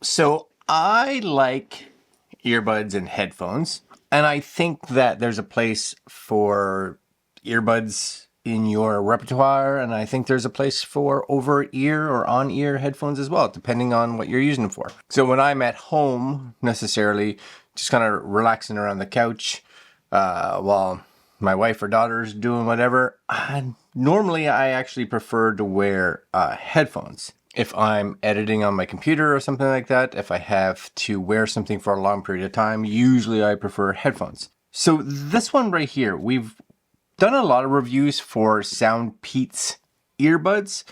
So I like earbuds and headphones, and I think that there's a place for earbuds in your repertoire, and I think there's a place for over-ear or on-ear headphones as well, depending on what you're using them for. So when I'm at home, necessarily just kind of relaxing around the couch while my wife or daughter's doing whatever, normally I actually prefer to wear headphones. If I'm editing on my computer or something like that, if I have to wear something for a long period of time, usually I prefer headphones. So this one right here, we've done a lot of reviews for Soundpeats earbuds.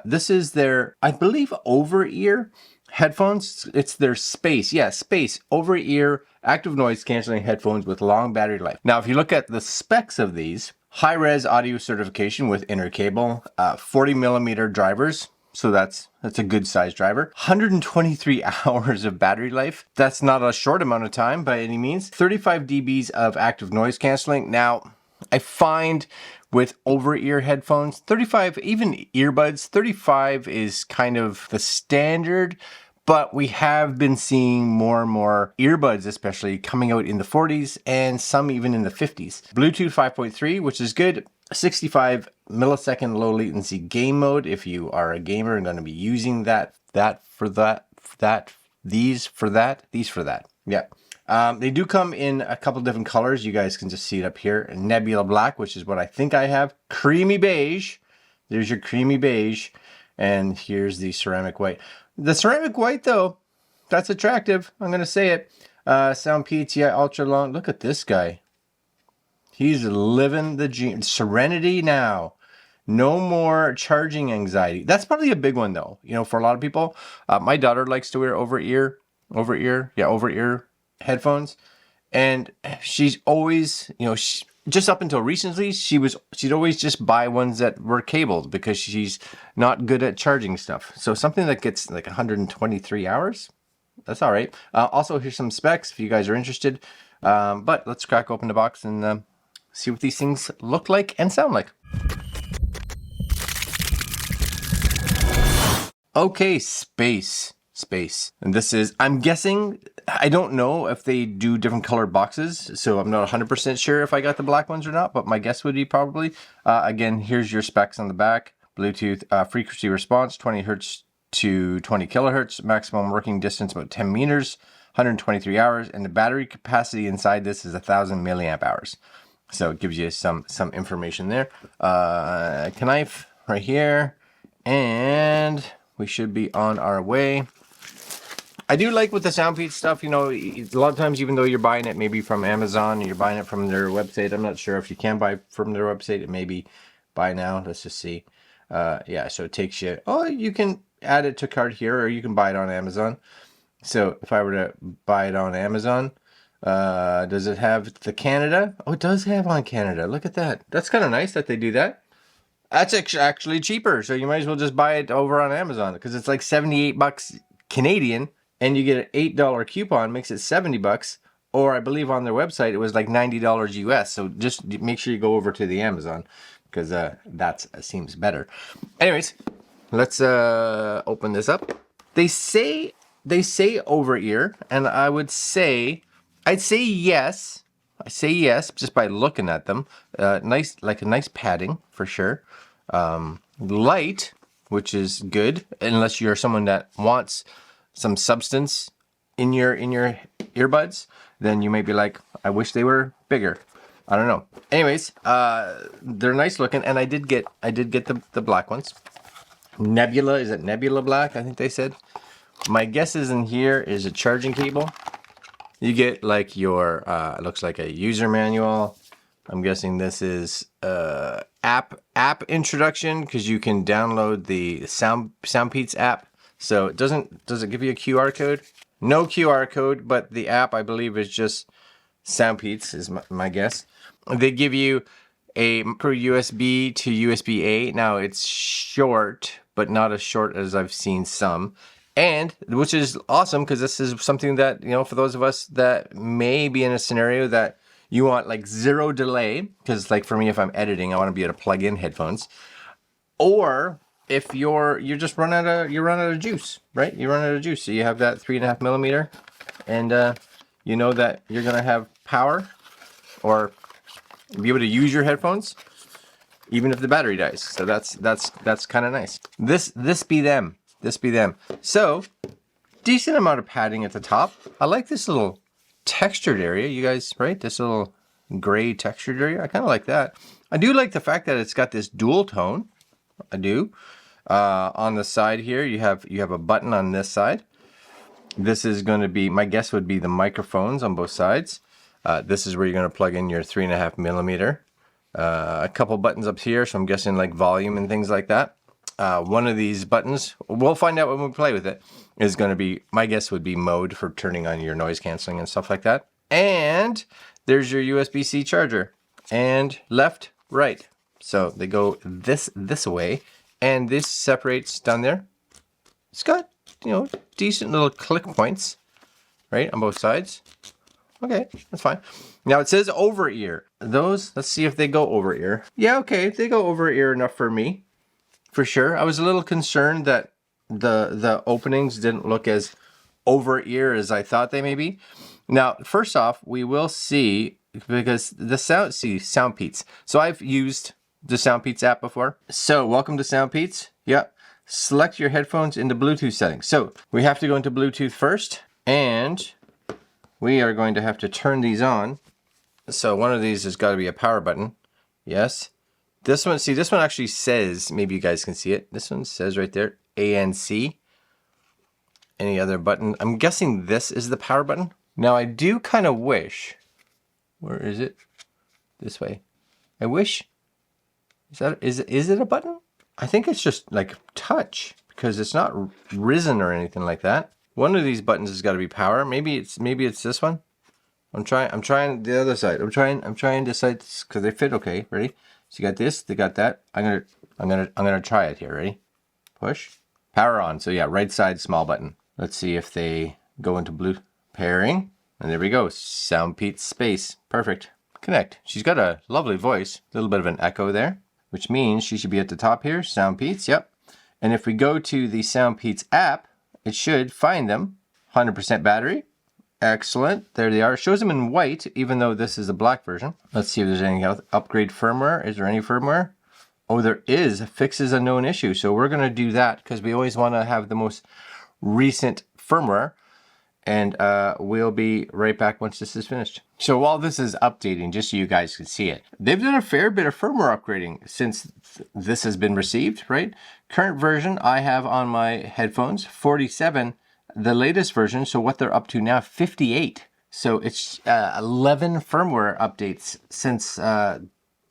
This is their, I believe, over-ear headphones. It's their Space. Yeah, Space over-ear active noise canceling headphones with long battery life. Now, if you look at the specs of these, high-res audio certification with inner cable, 40 millimeter drivers. So that's a good size driver. 123 hours of battery life. That's not a short amount of time by any means. 35 dBs of active noise canceling. Now, I find with over-ear headphones, 35, even earbuds, 35 is kind of the standard, but we have been seeing more and more earbuds, especially coming out in the 40s and some even in the 50s. Bluetooth 5.3, which is good. 65 millisecond low latency game mode if you are a gamer and going to be using these for that. Yeah. They do come in a couple different colors. You guys can just see it up here. Nebula black, which is what I think I have. Creamy beige. There's your creamy beige. And here's the ceramic white. The ceramic white, though, that's attractive. I'm going to say it. Soundpeats, yeah, ultra long. Look at this guy. He's living the dream. Serenity now. No more charging anxiety. That's probably a big one, though. You know, for a lot of people. My daughter likes to wear over-ear headphones. And she's always, you know, just up until recently, she'd always just buy ones that were cabled because she's not good at charging stuff. So something that gets like 123 hours, that's all right. Also, here's some specs if you guys are interested. But let's crack open the box and see what these things look like and sound like. Okay, Space. And this is, I'm guessing, I don't know if they do different colored boxes, so I'm not 100% sure if I got the black ones or not, but my guess would be probably. Again, here's your specs on the back. Bluetooth frequency response, 20 hertz to 20 kilohertz, maximum working distance about 10 meters, 123 hours, and the battery capacity inside this is 1,000 milliamp hours. So it gives you some information there. Knife right here, and we should be on our way. I do like with the Soundpeats stuff, you know, a lot of times, even though you're buying it maybe from Amazon, you're buying it from their website. I'm not sure if you can buy from their website. It may be buy now. Let's just see. Yeah, so it takes you, you can add it to cart here, or you can buy it on Amazon. So if I were to buy it on Amazon, does it have the Canada? Oh, it does have on Canada. Look at that. That's kind of nice that they do that. That's actually cheaper. So you might as well just buy it over on Amazon because it's like 78 bucks Canadian. And you get an $8 coupon, makes it 70 bucks. Or I believe on their website, it was like $90 US. So just make sure you go over to the Amazon because that seems better. Anyways, let's open this up. They say over ear, and I'd say yes. I say yes just by looking at them. Nice, like a nice padding for sure. Light, which is good, unless you're someone that wants some substance in your earbuds, then you may be like, I wish they were bigger. I don't know. Anyways, they're nice looking, and I did get the black ones. Nebula, is it Nebula black? I think they said. My guess is in here is a charging cable. You get like your it looks like a user manual. I'm guessing this is app introduction because you can download the Soundpeats app. So does it give you a QR code? No QR code, but the app I believe is just Soundpeats is my guess. They give you a micro USB to USB-A. Now it's short, but not as short as I've seen some. And which is awesome because this is something that, you know, for those of us that may be in a scenario that you want like zero delay, because like for me, if I'm editing, I want to be able to plug in headphones. Or if you're just run out of juice, right? You run out of juice. So you have that 3.5 millimeter, and you know that you're gonna have power or be able to use your headphones even if the battery dies. So that's kind of nice. This be them. So decent amount of padding at the top. I like this little textured area, you guys, right? This little gray textured area. I kind of like that. I do like the fact that it's got this dual tone. I do. On the side here, you have a button on this side. This is going to be, my guess would be the microphones on both sides. This is where you're going to plug in your 3.5 millimeter. A couple buttons up here, so I'm guessing like volume and things like that. One of these buttons, we'll find out when we play with it, is going to be, my guess would be mode for turning on your noise canceling and stuff like that. And there's your USB-C charger. And left, right. So they go this way, and this separates down there. It's got, you know, decent little click points, right, on both sides. Okay, that's fine. Now it says over ear. Those, let's see if they go over ear. Yeah, okay, they go over ear enough for me, for sure. I was a little concerned that the openings didn't look as over ear as I thought they may be. Now, first off, we will see, because the Soundpeats. So I've used the Soundpeats app before. So welcome to Soundpeats. Yep. Select your headphones into Bluetooth settings. So we have to go into Bluetooth first, and we are going to have to turn these on. So one of these has got to be a power button. Yes. This one, see, this one actually says, maybe you guys can see it. This one says right there, ANC. Any other button? I'm guessing this is the power button. Now I do kind of wish, where is it? This way. I wish, is it a button? I think it's just like touch, because it's not risen or anything like that. One of these buttons has got to be power. Maybe it's this one. I'm trying the other side. I'm trying this side because they fit okay. Ready? So you got this, they got that. I'm gonna try it here. Ready? Push. Power on. So yeah, right side small button. Let's see if they go into blue pairing. And there we go. Soundpeats Space. Perfect. Connect. She's got a lovely voice. A little bit of an echo there, which means she should be at the top here. Soundpeats. Yep. And if we go to the Soundpeats app, it should find them. 100% battery. Excellent. There they are. It shows them in white, even though this is a black version. Let's see if there's any else. Upgrade firmware. Is there any firmware? Oh, there is. Fixes a known issue. So we're going to do that because we always want to have the most recent firmware. And we'll be right back once this is finished. So while this is updating, just so you guys can see it, they've done a fair bit of firmware upgrading since this has been received, right? Current version I have on my headphones, 47. The latest version, so what they're up to now, 58. So it's 11 firmware updates since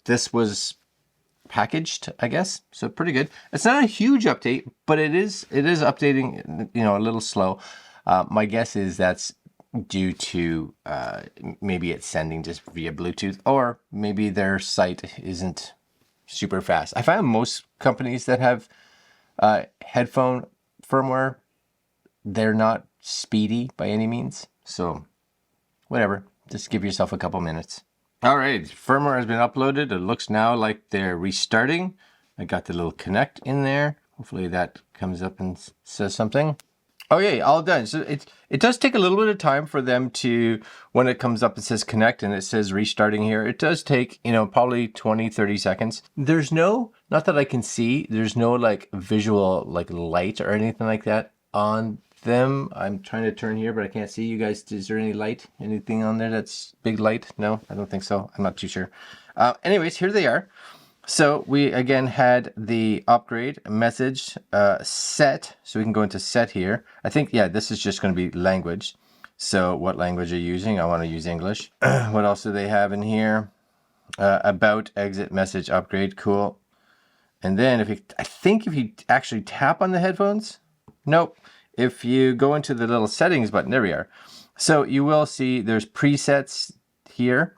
this was packaged, I guess. So pretty good. It's not a huge update, but it is updating, you know, a little slow. My guess is that's due to maybe it's sending just via Bluetooth, or maybe their site isn't super fast. I find most companies that have headphone firmware, they're not speedy by any means. So whatever, just give yourself a couple minutes. All right, firmware has been uploaded. It looks now like they're restarting. I got the little connect in there. Hopefully that comes up and says something. Okay, all done. So it does take a little bit of time for them to, when it comes up, it says connect and it says restarting here. It does take, you know, probably 20, 30 seconds. There's no, not that I can see, there's no like visual like light or anything like that on them. I'm trying to turn here, but I can't see you guys. Is there any light? Anything on there that's big light? No, I don't think so. I'm not too sure. Anyways, here they are. So we again had the upgrade message set. So we can go into set here. I think, yeah, this is just going to be language. So what language are you using? I want to use English. What else do they have in here? About, exit, message, upgrade. Cool. And then I think if you actually tap on the headphones, nope. If you go into the little settings button, there we are. So you will see there's presets here.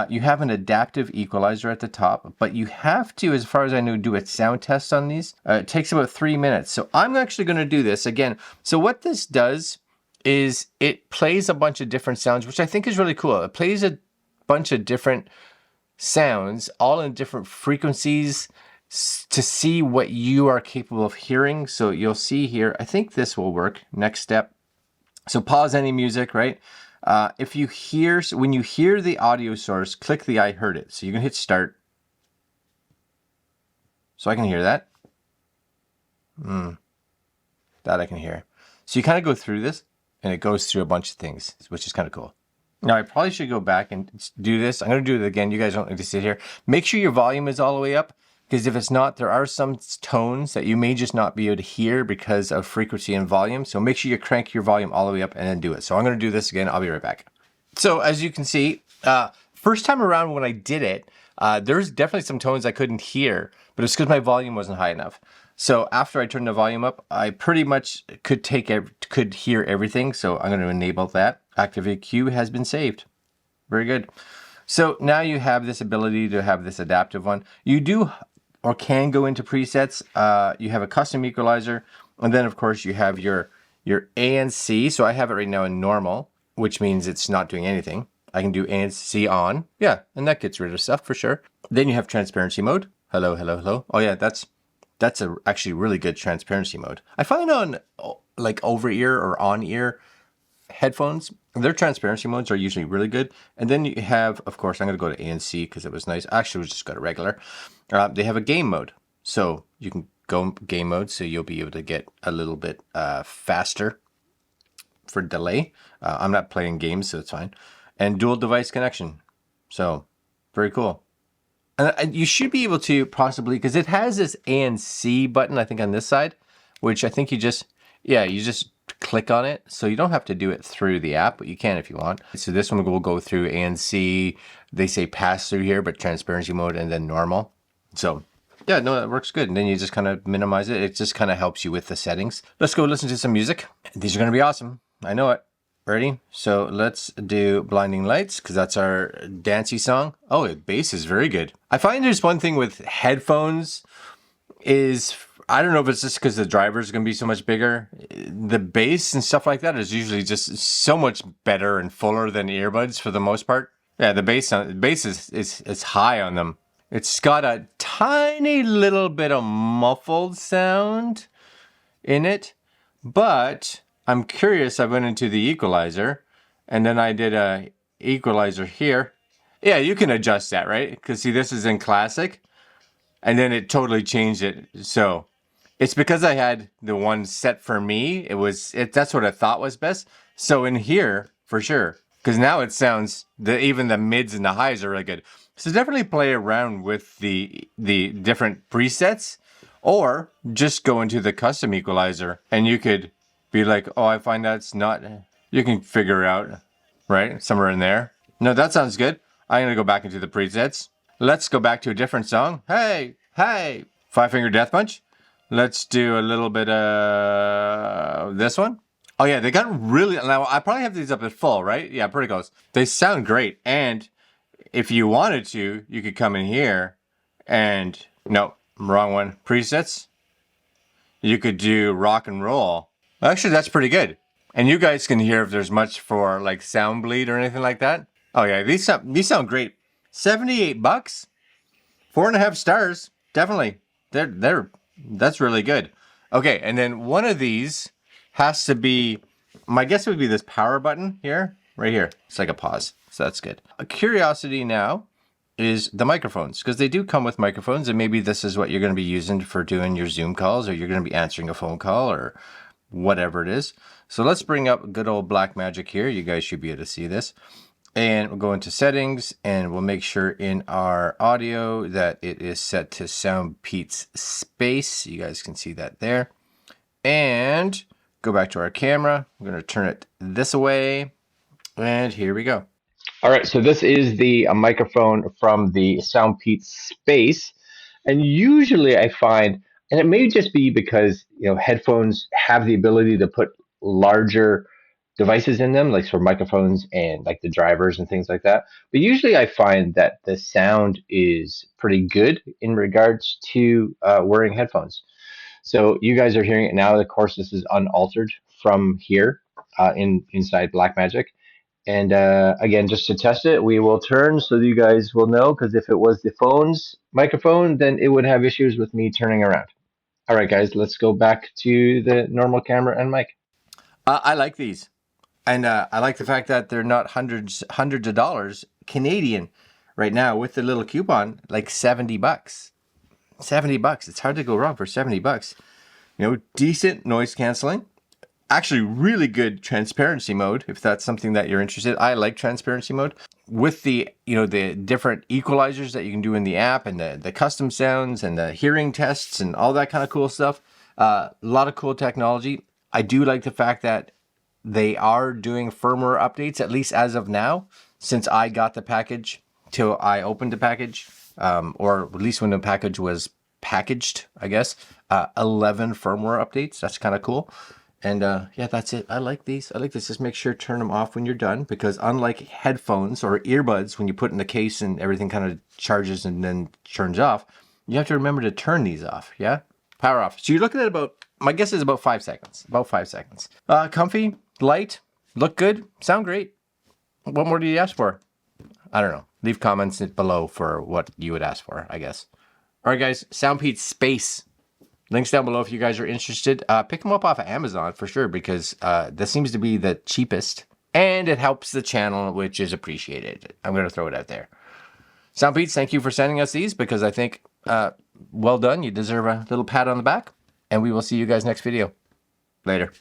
You have an adaptive equalizer at the top, but you have to, as far as I know, do a sound test on these. It takes about 3 minutes. So I'm actually going to do this again. So what this does is it plays a bunch of different sounds, which I think is really cool. It plays a bunch of different sounds, all in different frequencies to see what you are capable of hearing. So you'll see here, I think this will work. Next step. So pause any music, right? If you hear, when you hear the audio source, click the I heard it. So you can hit start. So I can hear that. That I can hear. So you kind of go through this, and it goes through a bunch of things, which is kind of cool. Now, I probably should go back and do this. I'm going to do it again. You guys don't need to sit here. Make sure your volume is all the way up, because if it's not, there are some tones that you may just not be able to hear because of frequency and volume. So make sure you crank your volume all the way up and then do it. So I'm going to do this again. I'll be right back. So as you can see, first time around when I did it, there's definitely some tones I couldn't hear, but it's because my volume wasn't high enough. So after I turned the volume up, I pretty much could hear everything. So I'm going to enable that. Active EQ has been saved. Very good. So now you have this ability to have this adaptive one. You do or can go into presets. You have a custom equalizer, and then of course you have your ANC. So I have it right now in normal, which means it's not doing anything. I can do ANC on. Yeah, and that gets rid of stuff for sure. Then you have transparency mode. Hello, hello, hello. Oh yeah, that's actually really good transparency mode. I find on like over ear or on ear headphones, their transparency modes are usually really good. And then you have, of course, I'm going to go to ANC because it was nice. Actually, we just got a regular. They have a game mode. So you can go game mode, so you'll be able to get a little bit faster for delay. I'm not playing games, so it's fine. And dual device connection. So very cool. And you should be able to possibly, because it has this ANC button, I think, on this side, which I think you just click on it. So you don't have to do it through the app, but you can if you want. So this one will go through ANC. They say pass through here, but transparency mode and then normal. So yeah, no, that works good. And then you just kind of minimize it. It just kind of helps you with the settings. Let's go listen to some music. These are going to be awesome. I know it. Ready? So let's do Blinding Lights, because that's our dancey song. Oh, the bass is very good. I find there's one thing with headphones is, I don't know if it's just because the driver is going to be so much bigger. The bass and stuff like that is usually just so much better and fuller than earbuds for the most part. Yeah, the bass is high on them. It's got a tiny little bit of muffled sound in it, but I'm curious. I went into the equalizer, and then I did a equalizer here. Yeah, you can adjust that, right? Because see, this is in classic, and then it totally changed it. So it's because I had the one set for me. That's what I thought was best. So in here, for sure, because now it sounds, even the mids and the highs are really good. So definitely play around with the different presets, or just go into the custom equalizer, and you could be like, oh, I find that's not, you can figure out, right? Somewhere in there. No, that sounds good. I'm going to go back into the presets. Let's go back to a different song. Hey, hey, Five Finger Death Punch. Let's do a little bit of this one. Oh yeah, they got really, now I probably have these up at full, right? Yeah, pretty close. They sound great. And if you wanted to, you could come in here and, no, wrong one. Presets. You could do rock and roll. Actually, that's pretty good. And you guys can hear if there's much for like sound bleed or anything like that. Oh yeah, these sound great. $78, 4.5 stars. Definitely, that's really good. Okay, and then one of these has to be, my guess would be this power button here, right here. It's like a pause, so that's good. A curiosity now is the microphones, because they do come with microphones, and maybe this is what you're going to be using for doing your Zoom calls, or you're going to be answering a phone call, or whatever it is. So let's bring up good old Blackmagic here. You guys should be able to see this. And we'll go into settings, and we'll make sure in our audio that it is set to Soundpeats Space. You guys can see that there. And go back to our camera. I'm going to turn it this way. And here we go. All right, so this is the microphone from the Soundpeats Space. And usually I find, and it may just be because, headphones have the ability to put larger devices in them, like for microphones and like the drivers and things like that. But usually I find that the sound is pretty good in regards to wearing headphones. So you guys are hearing it now. Of course, this is unaltered from here inside Blackmagic. And again, just to test it, we will turn so you guys will know, because if it was the phone's microphone, then it would have issues with me turning around. All right, guys, let's go back to the normal camera and mic. I like these. And I like the fact that they're not hundreds of dollars Canadian right now with the little coupon, like $70. $70. It's hard to go wrong for $70. You know, decent noise canceling. Actually, really good transparency mode, if that's something that you're interested. I like transparency mode with the, the different equalizers that you can do in the app, and the custom sounds and the hearing tests and all that kind of cool stuff. A lot of cool technology. I do like the fact that they are doing firmware updates, at least as of now, since I got the package till I opened the package, or at least when the package was packaged, I guess. 11 firmware updates. That's kind of cool. And yeah, that's it. I like these. I like this. Just make sure to turn them off when you're done, because unlike headphones or earbuds, when you put in the case and everything kind of charges and then turns off, you have to remember to turn these off. Yeah? Power off. So you're looking at about, my guess is about 5 seconds. About 5 seconds. Comfy, light, look good, sound great. What more do you ask for? I don't know. Leave comments below for what you would ask for, I guess. All right, guys. Soundpeats Space. Links down below if you guys are interested. Pick them up off of Amazon for sure, because this seems to be the cheapest. And it helps the channel, which is appreciated. I'm going to throw it out there. Soundpeats, thank you for sending us these, because I think, well done. You deserve a little pat on the back. And we will see you guys next video. Later.